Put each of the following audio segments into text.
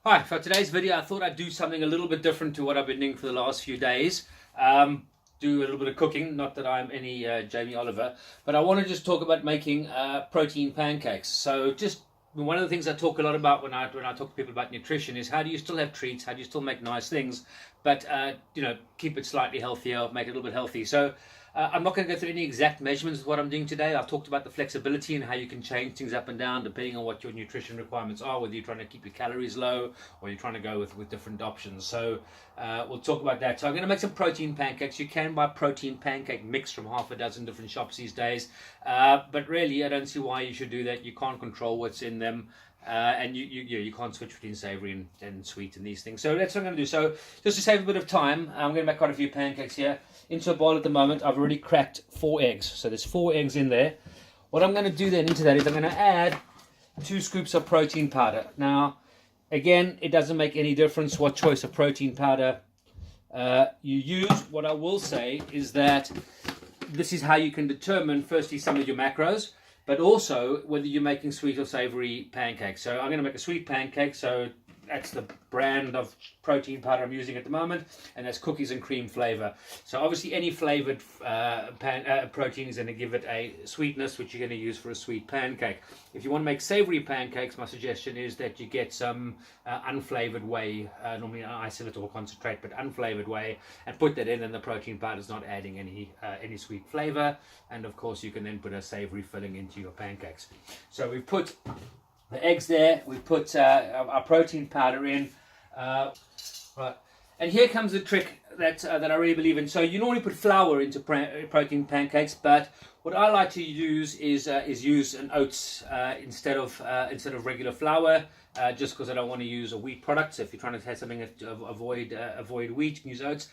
Hi, for today's video I thought I'd do something a little bit different to what I've been doing for the last few days. Do a little bit of cooking, not that I'm any Jamie Oliver, but I want to just talk about making protein pancakes. So just one of the things I talk a lot about when I talk to people about nutrition is how do you still have treats, how do you still make nice things, but keep it slightly healthier, make it a little bit healthy. So I'm not going to go through any exact measurements of what I'm doing today. I've talked about the flexibility and how you can change things up and down depending on what your nutrition requirements are, whether you're trying to keep your calories low or you're trying to go with different options. So we'll talk about that. So I'm going to make some protein pancakes. You can buy protein pancake mix from half a dozen different shops these days. But really, I don't see why you should do that. You can't control what's in them. And you can't switch between savory and sweet and these things. So that's what I'm going to do. So just to save a bit of time, I'm going to make quite a few pancakes here. Into a bowl at the moment, I've already cracked 4 eggs. So there's 4 eggs in there. What I'm going to do then into that is I'm going to add 2 scoops of protein powder. Now, again, it doesn't make any difference what choice of protein powder you use. What I will say is that this is how you can determine, firstly, some of your macros, but also whether you're making sweet or savory pancakes. So I'm going to make a sweet pancake, so that's the brand of protein powder I'm using at the moment, and that's cookies and cream flavor. So obviously any flavored protein is going to give it a sweetness, which you're going to use for a sweet pancake. If you want to make savory pancakes, my suggestion is that you get some unflavored whey, normally an isolate or concentrate, but unflavored whey, and put that in, and the protein powder is not adding any sweet flavor. And of course you can then put a savory filling into your pancakes. So we've put the eggs there, we put our protein powder in, right. And here comes the trick that I really believe in. So you normally put flour into protein pancakes, but what I like to use is use an oats instead of regular flour, just because I don't want to use a wheat product. So if you're trying to have something to avoid wheat, you can use oats.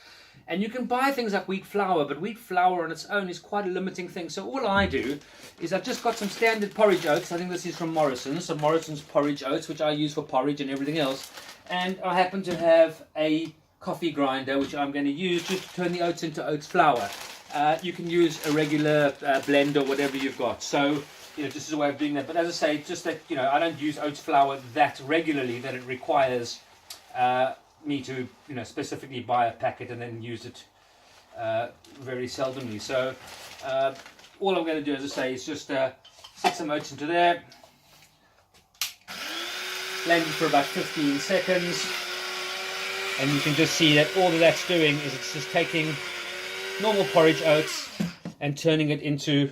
And you can buy things like wheat flour, but wheat flour on its own is quite a limiting thing. So all I do is I've just got some standard porridge oats. I think this is from Morrison's, so Morrison's porridge oats, which I use for porridge and everything else. And I happen to have a coffee grinder, which I'm going to use just to turn the oats into oats flour. You can use a regular blend or whatever you've got. So just as a way of doing that. But as I say, just that I don't use oats flour that regularly that it requires me to specifically buy a packet and then use it very seldomly. So all I'm going to do, as I say, is just stick some oats into there, blend it for about 15 seconds, and you can just see that all that's doing is it's just taking normal porridge oats and turning it into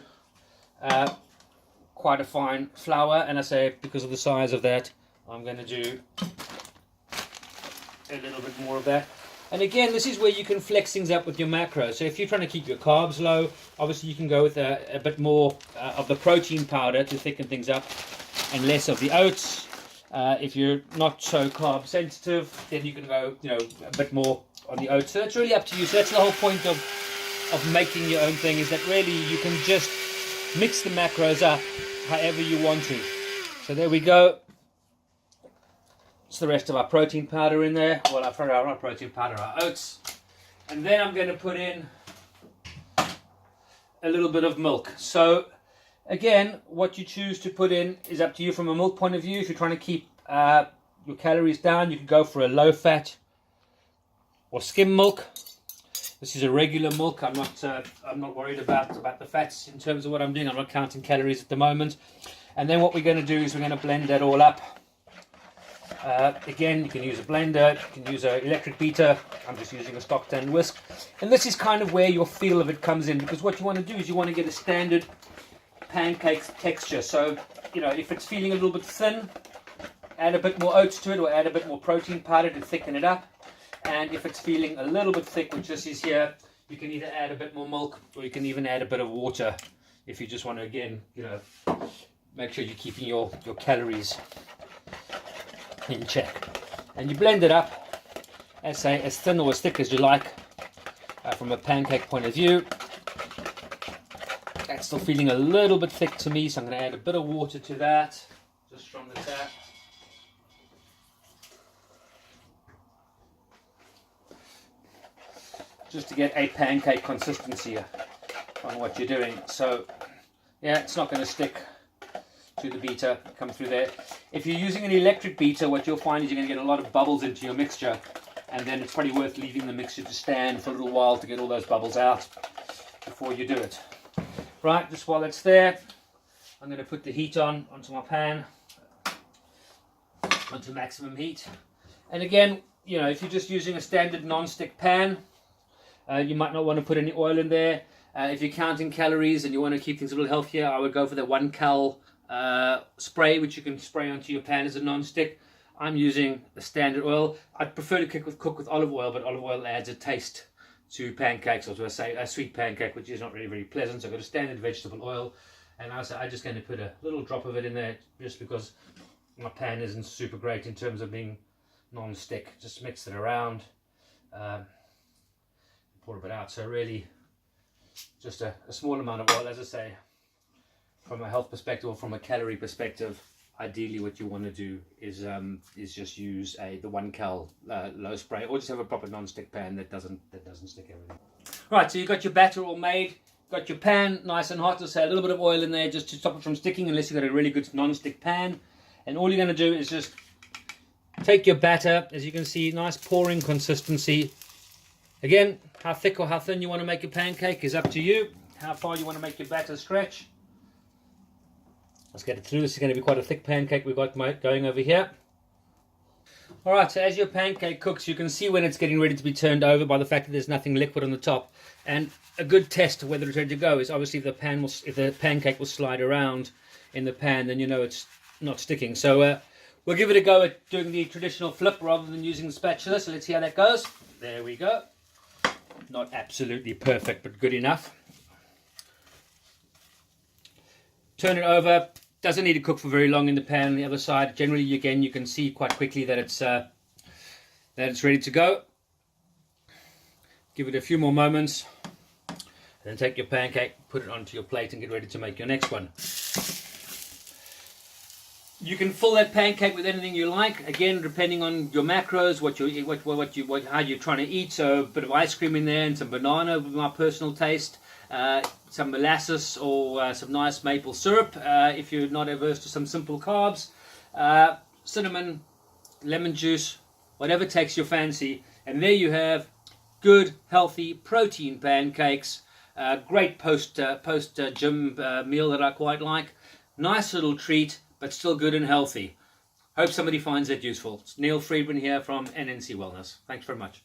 quite a fine flour. And I say, because of the size of that, I'm going to do a little bit more of that. And again, this is where you can flex things up with your macros. So if you're trying to keep your carbs low, obviously you can go with a bit more of the protein powder to thicken things up and less of the oats. If you're not so carb sensitive, then you can go a bit more on the oats. So that's really up to you. So that's the whole point of making your own thing, is that really you can just mix the macros up however you want to. So there we go. It's the rest of our protein powder in there. Well, our protein powder, our oats. And then I'm going to put in a little bit of milk. So again, what you choose to put in is up to you from a milk point of view. If you're trying to keep your calories down, you can go for a low fat or skim milk. This is a regular milk. I'm not worried about the fats in terms of what I'm doing. I'm not counting calories at the moment. And then what we're going to do is we're going to blend that all up. Again, you can use a blender, you can use an electric beater. I'm just using a Stockton whisk. And this is kind of where your feel of it comes in, because what you want to do is you want to get a standard pancake texture. So, if it's feeling a little bit thin, add a bit more oats to it, or add a bit more protein powder to thicken it up. And if it's feeling a little bit thick, which this is here, you can either add a bit more milk, or you can even add a bit of water if you just want to, again, make sure you're keeping your calories in check. And you blend it up, as thin or as thick as you like, from a pancake point of view. That's still feeling a little bit thick to me, so I'm going to add a bit of water to that, just from the tap. Just to get a pancake consistency on what you're doing. So yeah, it's not going to stick to the beater, come through there. If you're using an electric beater, what you'll find is you're going to get a lot of bubbles into your mixture, and then it's probably worth leaving the mixture to stand for a little while to get all those bubbles out before you do it. Right, just while it's there, I'm going to put the heat onto my pan, onto maximum heat. And again, you know, if you're just using a standard non-stick pan, you might not want to put any oil in there. If you're counting calories and you want to keep things a little healthier, I would go for the 1 cal spray, which you can spray onto your pan as a non-stick. I'm using a standard oil. I'd prefer to cook with olive oil, but olive oil adds a taste to pancakes, or to a sweet pancake, which is not really very pleasant. So I've got a standard vegetable oil, and I'm just going to put a little drop of it in there, just because my pan isn't super great in terms of being non-stick. Just mix it around, pour a bit out. So really, just a small amount of oil. As I say, from a health perspective or from a calorie perspective, ideally what you want to do is just use the 1 cal low spray, or just have a proper non-stick pan that doesn't stick everything. Right, so you've got your batter all made, got your pan nice and hot. Just say a little bit of oil in there just to stop it from sticking, unless you've got a really good non-stick pan. And all you're going to do is just take your batter, as you can see, nice pouring consistency. Again, how thick or how thin you want to make your pancake is up to you. How far you want to make your batter stretch. Let's get it through. This is going to be quite a thick pancake we've got going over here. Alright, so as your pancake cooks, you can see when it's getting ready to be turned over by the fact that there's nothing liquid on the top. And a good test of whether it's ready to go is obviously if the pancake will slide around in the pan, then you know it's not sticking. So we'll give it a go at doing the traditional flip rather than using the spatula. So let's see how that goes. There we go. Not absolutely perfect, but good enough. Turn it over. Doesn't need to cook for very long in the pan on the other side. Generally, again, you can see quite quickly that it's ready to go. Give it a few more moments. Then take your pancake, put it onto your plate, and get ready to make your next one. You can fill that pancake with anything you like. Again, depending on your macros, how you're trying to eat. So a bit of ice cream in there and some banana with my personal taste. Some molasses or some nice maple syrup if you're not averse to some simple carbs. Cinnamon, lemon juice, whatever takes your fancy. And there you have good, healthy protein pancakes. Great post-gym meal that I quite like. Nice little treat, but still good and healthy. Hope somebody finds it useful. It's Neil Friedman here from NNC Wellness. Thanks very much.